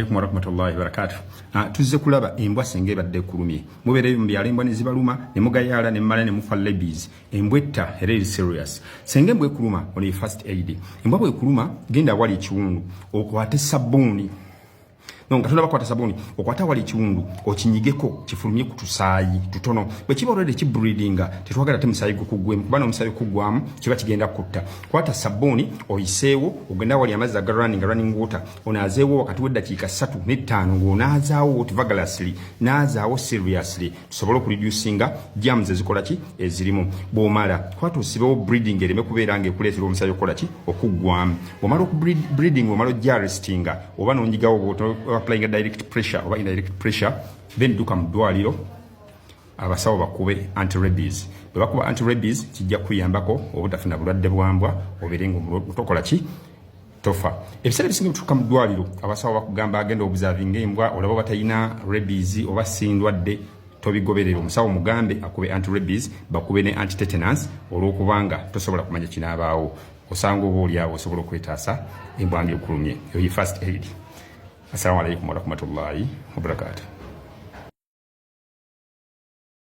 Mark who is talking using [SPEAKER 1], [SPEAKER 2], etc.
[SPEAKER 1] Alaikum warahmatullahi wabarakatuh. Tuzze kulaba embwa senge ebadde ekulumye. Mubeere mu byalo embwa ne zibaluma ne mugayala ne mmala ne mufa rabies. Embwetta era eri serious. Senge embwa ekuluma oli first aid. Embwa bwe ekuluma genda wali ekiwundu okwate sabbuuni. Katonda bakwata sabuni okwata wali ekiwundu okinyigeko kifulumye ku tusaayi tutono bwe kiba already kibreedinga tetwagala te musaayi gukugwemu kubanga omusaayi kugwamu kiba kigenda kutta kwata sabuni oyiseewo ogenda wali amazzi aga running water onaazeewo wakati w'eddakiika 3 ne 5 ng'onaazaawo vigorously naazaawo seriously tusobole okureducinga germs ezikola ki ezirimu bw'omala kwata osibewo breeding ereme kubeera ng'ekuleetera omusaayi okukola ki okuggwamu omala okubreeding omala ojja arrestinga oba n'onyigawo applying a direct pressure or indirect pressure then duka mdwaliro abasawo bakube anti-rabies bwe bakuba anti-rabies kijja kuyambako obutafuna bulwadde bwambwa oberenga otokola ki tofa ebiseera bisinga bituuka mudwaliro abasawo bakugamba agenda observing embwa olaba batayina rabies oba sindwadde tobigoberera omusawo mugambe akube anti-rabies bakube ne anti-tetanus olw'okubanga tosobola kumanya kinaabaawo osanga oba oliawo osobola okwetaasa embwa nga ekulumye eyo first aid. Assalamu alaikum warahmatullahi wabarakatuh.